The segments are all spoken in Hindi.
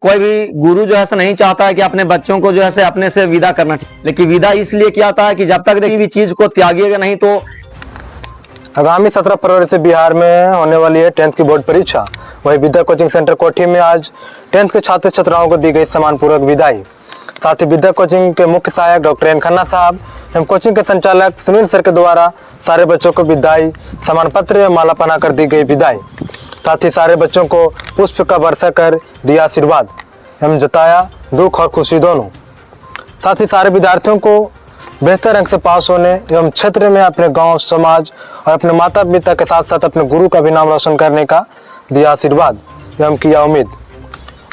कोई भी गुरु जो है नहीं चाहता है कि अपने बच्चों को जो है अपने से विदा करना, लेकिन विदा इसलिए किया जाता है कि जब तक किसी भी चीज को त्यागिएगा नहीं तो। आगामी 17 फरवरी से बिहार में होने वाली है 10th की बोर्ड परीक्षा। वही विद्या कोचिंग सेंटर कोठी में आज 10th के छात्र छात्राओं को दी गई सम्मानपूर्वक विदाई। साथ ही विद्या कोचिंग के मुख्य सहायक डॉक्टर एन खन्ना साहब एवं कोचिंग के संचालक सुनील सर के द्वारा सारे बच्चों को विदाई, सम्मान पत्र एवं माला पहनाकर दी गई विदाई। साथ ही सारे बच्चों को पुष्प का वर्षा कर दिया आशीर्वाद एवं जताया दुख और खुशी दोनों। साथ ही सारे विद्यार्थियों को बेहतर अंक से पास होने एवं क्षेत्र में अपने गांव, समाज और अपने माता पिता के साथ साथ अपने गुरु का भी नाम रोशन करने का दिया आशीर्वाद एवं किया उम्मीद।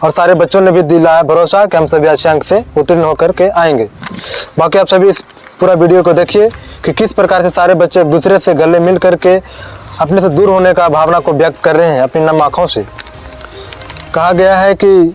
और सारे बच्चों ने भी दिलाया भरोसा कि हम सभी अच्छे अंक से उत्तीर्ण होकर के आएंगे। बाकी आप सभी इस पूरा वीडियो को देखिए कि किस प्रकार से सारे बच्चे एक दूसरे से गले मिल करके अपने से दूर होने का भावना को व्यक्त कर रहे हैं अपनी नम आँखों से। कहा गया है कि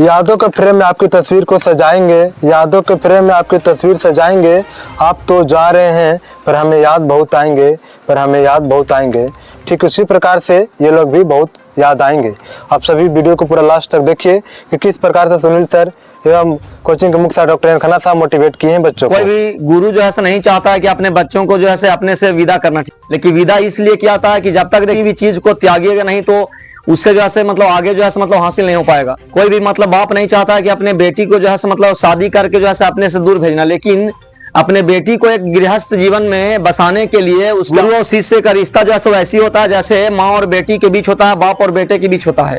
यादों के फ्रेम में आपकी तस्वीर को सजाएंगे, यादों के फ्रेम में आपकी तस्वीर सजाएंगे। आप तो जा रहे हैं पर हमें याद बहुत आएंगे, पर हमें याद बहुत आएंगे। ठीक उसी प्रकार से ये लोग भी बहुत याद आएंगे। आप सभी वीडियो को पूरा लास्ट तक देखिए कि किस प्रकार से सुनील सर एवं कोचिंग के मुख्य डॉक्टर एन खन्ना साहब मोटिवेट किए हैं बच्चों को। कोई भी गुरु जो है नहीं चाहता है कि अपने बच्चों को जो है अपने से विदा करना, लेकिन विदा इसलिए किया जाता है कि जब तक किसी भी चीज को त्यागिएगा नहीं तो उससे जो है आगे जो है हासिल नहीं हो पाएगा। कोई भी बाप नहीं चाहता है कि अपने बेटी को जो है शादी करके जो है अपने से दूर भेजना, लेकिन अपने बेटी को एक गृहस्थ जीवन में बसाने के लिए उस गुरु और शिष्य का रिश्ता जो है वैसी होता है जैसे माँ और बेटी के बीच होता है, बाप और बेटे के बीच होता है।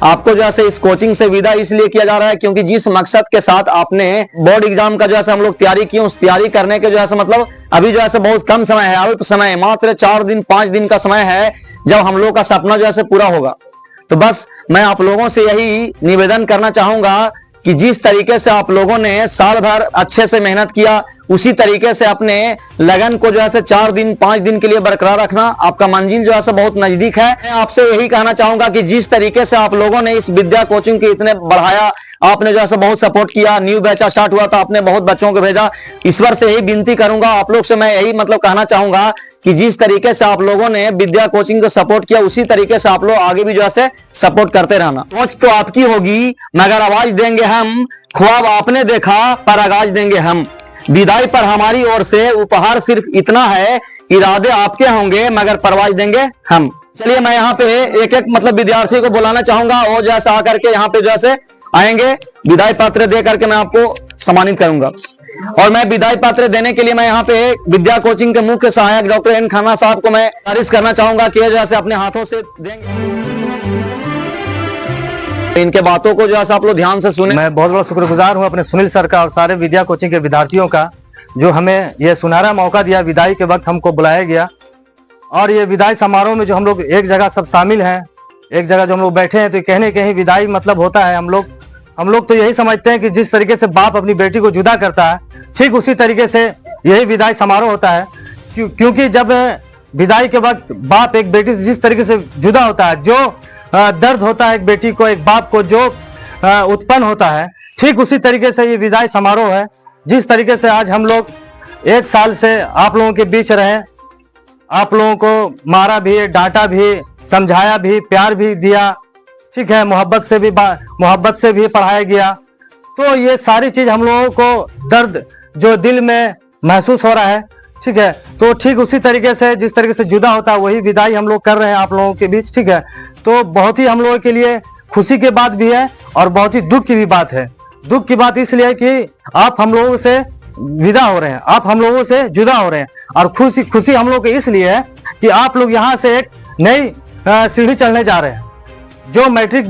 आपको जो है इस कोचिंग से विदा इसलिए किया जा रहा है क्योंकि जिस मकसद के साथ आपने बोर्ड एग्जाम का जो है हम लोग तैयारी की, उस तैयारी करने के जो है अभी जो है बहुत कम समय है, अल्प समय, मात्र 4 दिन 5 दिन का समय है जब हम लोग का सपना जो है पूरा होगा। तो बस मैं आप लोगों से यही निवेदन करना चाहूंगा कि जिस तरीके से आप लोगों ने साल भर अच्छे से मेहनत किया, उसी तरीके से अपने लगन को जो है 4 दिन 5 दिन के लिए बरकरार रखना। आपका मंजिल जो है बहुत नजदीक है। मैं आपसे यही कहना चाहूंगा कि जिस तरीके से आप लोगों ने इस विद्या कोचिंग के इतने बढ़ाया, आपने जो है बहुत सपोर्ट किया, न्यू बैच स्टार्ट हुआ तो आपने बहुत बच्चों को भेजा। ईश्वर से यही विनती करूंगा, आप लोग से मैं यही कहना चाहूंगा कि जिस तरीके से आप लोगों ने विद्या कोचिंग को सपोर्ट किया, उसी तरीके से आप लोग आगे भी जो है सपोर्ट करते रहना। सोच तो आपकी होगी मगर आवाज देंगे हम, ख्वाब आपने देखा पर आगाज देंगे हम। विदाई पर हमारी ओर से उपहार सिर्फ इतना है, इरादे आपके होंगे मगर परवाज देंगे हम। चलिए मैं यहाँ पे एक एक विद्यार्थी को बुलाना चाहूंगा और जैसे आकर के यहाँ पे जैसे आएंगे, विदाई पत्र दे करके मैं आपको सम्मानित करूंगा। और मैं विदाई पत्र देने के लिए मैं यहाँ पे विद्या कोचिंग के मुख्य सहायक डॉक्टर एन खन्ना साहब को मैं गुजारिश करना चाहूंगा कि जैसे अपने हाथों से देंगे। इनके बातों को जो है आप लोग ध्यान से सुने। मैं बहुत बड़ा शुक्रगुजार हूं अपने सुनील सर का और सारे विद्या कोचिंग के विद्यार्थियों का, जो हमें यह सुनहरा मौका दिया। विदाई के वक्त हमको बुलाया गया और ये विदाई समारोह में जो हम लोग एक जगह सब शामिल हैं, एक जगह जो हम लोग बैठे हैं, तो कहने कहीं विदाई होता है। हम लोग तो यही समझते हैं कि जिस तरीके से बाप अपनी बेटी को जुदा करता है, ठीक उसी तरीके से यही विदाई समारोह होता है। क्योंकि जब विदाई के वक्त बाप एक बेटी से जिस तरीके से जुदा होता है, जो दर्द होता है एक बेटी को, एक बाप को जो उत्पन्न होता है, ठीक उसी तरीके से ये विदाई समारोह है। जिस तरीके से आज हम लोग 1 साल से आप लोगों के बीच रहे, आप लोगों को मारा भी, डांटा भी, समझाया भी, प्यार भी दिया, ठीक है, मोहब्बत से भी पढ़ाया गया। तो ये सारी चीज हम लोगों को दर्द जो दिल में महसूस हो रहा है, ठीक है, तो ठीक उसी तरीके से जिस तरीके से जुदा होता है वही विदाई हम लोग कर रहे हैं आप लोगों के बीच, ठीक है। तो बहुत ही हम लोगों के लिए खुशी की बात भी है और बहुत ही दुख की भी बात है। दुख की बात इसलिए है कि आप हम लोगों से विदा हो रहे हैं, आप हम लोगों से जुदा हो रहे हैं, और खुशी हम लोग की इसलिए है कि आप लोग यहाँ से एक नई सीढ़ी चढ़ने जा रहे हैं। जो मैट्रिक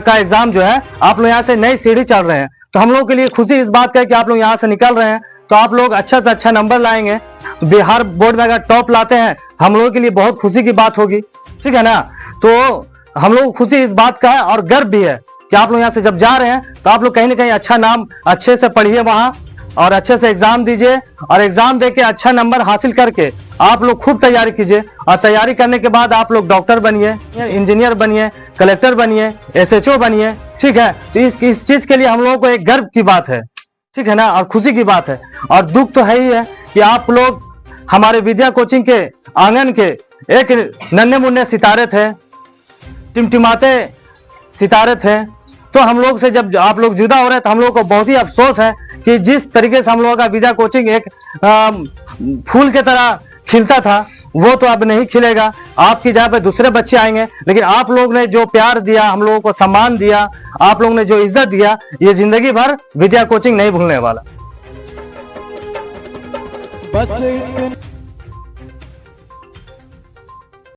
का एग्जाम जो है, आप लोग यहाँ से नई सीढ़ी चढ़ रहे हैं, तो हम लोग के लिए खुशी इस बात का है कि आप लोग यहाँ से निकल रहे हैं, तो आप लोग अच्छा से अच्छा नंबर लाएंगे। तो बिहार बोर्ड में अगर टॉप लाते हैं, हम लोगों के लिए बहुत खुशी की बात होगी, ठीक है ना। तो हम लोग खुशी इस बात का है और गर्व भी है कि आप लोग यहाँ से जब जा रहे हैं तो आप लोग कहीं ना कहीं अच्छा नाम, अच्छे से पढ़िए वहाँ और अच्छे से एग्जाम दीजिए, और एग्जाम देके अच्छा नंबर हासिल करके आप लोग खूब तैयारी कीजिए, और तैयारी करने के बाद आप लोग डॉक्टर बनिए, इंजीनियर बनिए, कलेक्टर बनिए, SHO बनिए, ठीक है। तो इस चीज के लिए हम लोगों को एक गर्व की बात है, ठीक है ना, और खुशी की बात है। और दुख तो है ही है कि आप लोग हमारे विद्या कोचिंग के आंगन के एक नन्हे मुन्ने सितारे थे, टिमटिमाते सितारे थे, तो हम लोग से जब आप लोग जुदा हो रहे हैं तो हम लोग को बहुत ही अफसोस है कि जिस तरीके से हम लोगों का विद्या कोचिंग एक फूल की तरह खिलता था वो तो अब नहीं खिलेगा। आपकी जगह पे दूसरे बच्चे आएंगे, लेकिन आप लोग ने जो प्यार दिया, हम लोगों को सम्मान दिया, आप लोग ने जो इज्जत दिया, ये जिंदगी भर विद्या कोचिंग नहीं भूलने वाला। बस